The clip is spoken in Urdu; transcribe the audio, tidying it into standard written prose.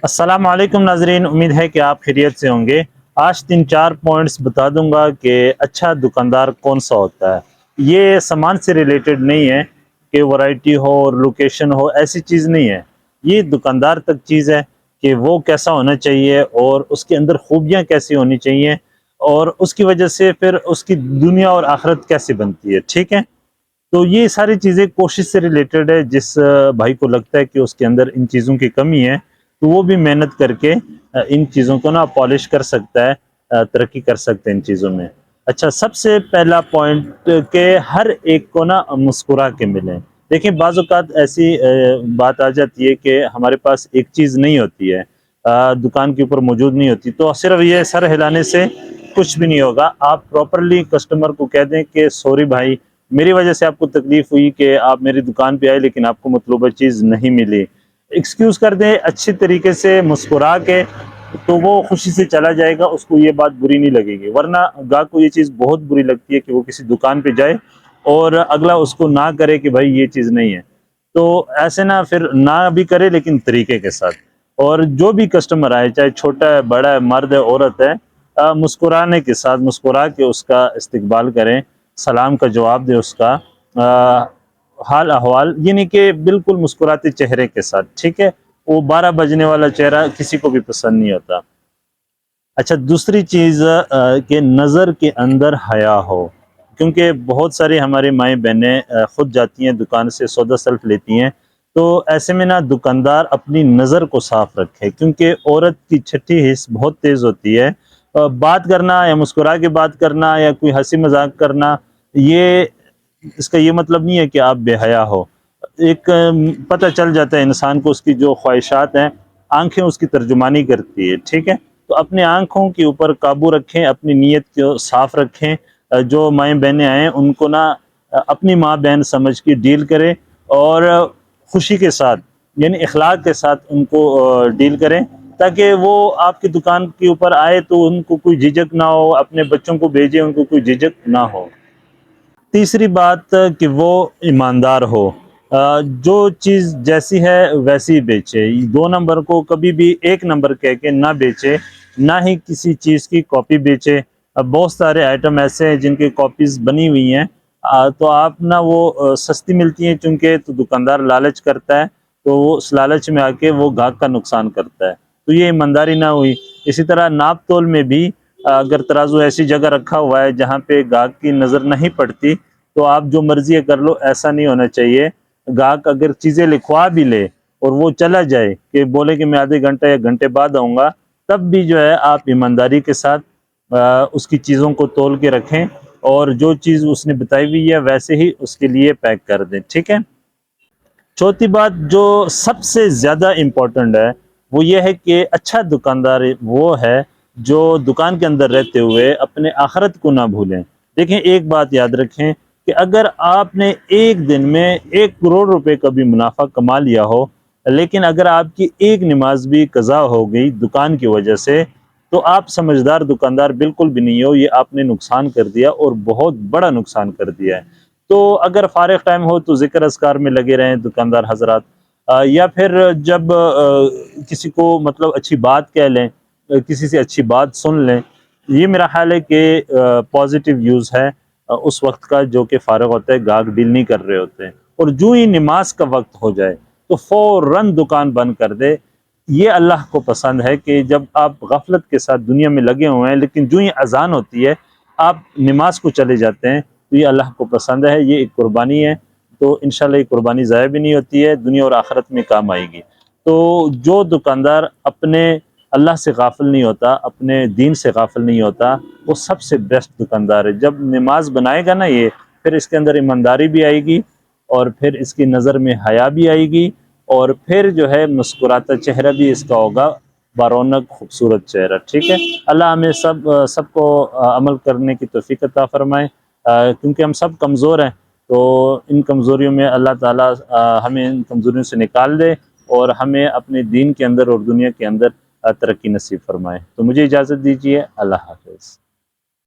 السلام علیکم ناظرین، امید ہے کہ آپ خیریت سے ہوں گے۔ آج 3-4 پوائنٹس بتا دوں گا کہ اچھا دکاندار کون سا ہوتا ہے۔ یہ سامان سے ریلیٹڈ نہیں ہے کہ ورائٹی ہو اور لوکیشن ہو، ایسی چیز نہیں ہے۔ یہ دکاندار تک چیز ہے کہ وہ کیسا ہونا چاہیے اور اس کے اندر خوبیاں کیسی ہونی چاہیے اور اس کی وجہ سے پھر اس کی دنیا اور آخرت کیسے بنتی ہے، ٹھیک ہے؟ تو یہ ساری چیزیں کوشش سے ریلیٹڈ ہے۔ جس بھائی کو لگتا ہے کہ اس کے اندر ان چیزوں کی کمی ہے تو وہ بھی محنت کر کے ان چیزوں کو پالش کر سکتا ہے، ترقی کر سکتے ہیں ان چیزوں میں۔ اچھا، سب سے پہلا پوائنٹ کہ ہر ایک کو مسکرا کے ملیں۔ دیکھیں، بعض اوقات ایسی بات آ جاتی ہے کہ ہمارے پاس ایک چیز نہیں ہوتی ہے، دکان کے اوپر موجود نہیں ہوتی، تو صرف یہ سر ہلانے سے کچھ بھی نہیں ہوگا۔ آپ پراپرلی کسٹمر کو کہہ دیں کہ سوری بھائی، میری وجہ سے آپ کو تکلیف ہوئی کہ آپ میری دکان پہ آئے لیکن آپ کو مطلوبہ چیز نہیں ملی۔ ایکسکیوز کر دیں اچھی طریقے سے مسکرا کے، تو وہ خوشی سے چلا جائے گا، اس کو یہ بات بری نہیں لگے گی۔ ورنہ گاہک کو یہ چیز بہت بری لگتی ہے کہ وہ کسی دکان پہ جائے اور اگلا اس کو نہ کرے کہ بھائی یہ چیز نہیں ہے۔ تو ایسے پھر نہ بھی کرے لیکن طریقے کے ساتھ۔ اور جو بھی کسٹمر آئے، چاہے چھوٹا ہے، بڑا ہے، مرد ہے، عورت ہے، مسکرانے کے ساتھ مسکرا کے اس کا استقبال کریں، سلام کا جواب دیں، اس کا حال احوال، یعنی کہ بالکل مسکراتے چہرے کے ساتھ، ٹھیک ہے؟ وہ 12 بجنے والا چہرہ کسی کو بھی پسند نہیں ہوتا۔ اچھا، دوسری چیز کہ نظر کے اندر حیا ہو، کیونکہ بہت ساری ہماری مائیں بہنیں خود جاتی ہیں دکان سے سودا سلف لیتی ہیں، تو ایسے میں دکاندار اپنی نظر کو صاف رکھے، کیونکہ عورت کی چھٹی حس بہت تیز ہوتی ہے۔ بات کرنا یا مسکرا کے بات کرنا یا کوئی ہنسی مذاق کرنا، اس کا یہ مطلب نہیں ہے کہ آپ بے حیا ہو۔ ایک پتہ چل جاتا ہے انسان کو، اس کی جو خواہشات ہیں، آنکھیں اس کی ترجمانی کرتی ہے، ٹھیک ہے؟ تو اپنے آنکھوں کے اوپر قابو رکھیں، اپنی نیت کو صاف رکھیں۔ جو مائیں بہنیں آئیں ان کو اپنی ماں بہن سمجھ کے ڈیل کریں اور خوشی کے ساتھ، یعنی اخلاق کے ساتھ ان کو ڈیل کریں، تاکہ وہ آپ کی دکان کے اوپر آئے تو ان کو کوئی جھجک نہ ہو، اپنے بچوں کو بھیجیں ان کو کوئی جھجک نہ ہو۔ تیسری بات کہ وہ ایماندار ہو، جو چیز جیسی ہے ویسی بیچے۔ 2 نمبر کو کبھی بھی 1 نمبر کہہ کے نہ بیچے، نہ ہی کسی چیز کی کاپی بیچے۔ بہت سارے آئٹم ایسے ہیں جن کی کاپیز بنی ہوئی ہیں، تو آپ وہ سستی ملتی ہیں چونکہ، تو دکاندار لالچ کرتا ہے، تو وہ اس لالچ میں آ کے وہ گاہک کا نقصان کرتا ہے، تو یہ ایمانداری نہ ہوئی۔ اسی طرح ناپ تول میں بھی اگر ترازو ایسی جگہ رکھا ہوا ہے جہاں پہ گاہک کی نظر نہیں پڑتی، تو آپ جو مرضی کر لو، ایسا نہیں ہونا چاہیے۔ گاہک اگر چیزیں لکھوا بھی لے اور وہ چلا جائے کہ بولے کہ میں آدھے گھنٹے یا گھنٹے بعد آؤں گا، تب بھی آپ ایمانداری کے ساتھ اس کی چیزوں کو تول کے رکھیں اور جو چیز اس نے بتائی ہوئی ہے ویسے ہی اس کے لیے پیک کر دیں، ٹھیک ہے؟ چوتھی بات جو سب سے زیادہ امپورٹنٹ ہے وہ یہ ہے کہ اچھا دکاندار وہ ہے جو دکان کے اندر رہتے ہوئے اپنے آخرت کو نہ بھولیں۔ دیکھیں، ایک بات یاد رکھیں کہ اگر آپ نے ایک دن میں 1 کروڑ روپے کا بھی منافع کما لیا ہو، لیکن اگر آپ کی ایک نماز بھی قضا ہو گئی دکان کی وجہ سے، تو آپ سمجھدار دکاندار بالکل بھی نہیں ہو، یہ آپ نے نقصان کر دیا اور بہت بڑا نقصان کر دیا ہے۔ تو اگر فارغ ٹائم ہو تو ذکر اذکار میں لگے رہیں دکاندار حضرات، یا پھر جب کسی کو مطلب اچھی بات کہہ لیں، کسی سے اچھی بات سن لیں، یہ میرا خیال ہے کہ پازیٹیو یوز ہے اس وقت کا جو کہ فارغ ہوتا ہے، گاہک ڈیل نہیں کر رہے ہوتے ہیں۔ اور جو ہی نماز کا وقت ہو جائے تو فوراً دکان بند کر دے۔ یہ اللہ کو پسند ہے کہ جب آپ غفلت کے ساتھ دنیا میں لگے ہوئے ہیں لیکن جو ہی اذان ہوتی ہے آپ نماز کو چلے جاتے ہیں، تو یہ اللہ کو پسند ہے، یہ ایک قربانی ہے۔ تو انشاءاللہ یہ قربانی ضائع بھی نہیں ہوتی ہے، دنیا اور آخرت میں کام آئے گی۔ تو جو دکاندار اپنے اللہ سے غافل نہیں ہوتا، اپنے دین سے غافل نہیں ہوتا، وہ سب سے بیسٹ دکاندار ہے۔ جب نماز بنائے گا یہ، پھر اس کے اندر ایمانداری بھی آئے گی اور پھر اس کی نظر میں حیا بھی آئے گی، اور پھر مسکراتا چہرہ بھی اس کا ہوگا، بارونق خوبصورت چہرہ، ٹھیک ہے؟ اللہ ہمیں سب کو عمل کرنے کی توفیق عطا فرمائے، کیونکہ ہم سب کمزور ہیں، تو ان کمزوریوں میں اللہ تعالیٰ ہمیں ان کمزوریوں سے نکال دے اور ہمیں اپنے دین کے اندر اور دنیا کے اندر ترقی نصیب فرمائے۔ تو مجھے اجازت دیجیے، اللہ حافظ۔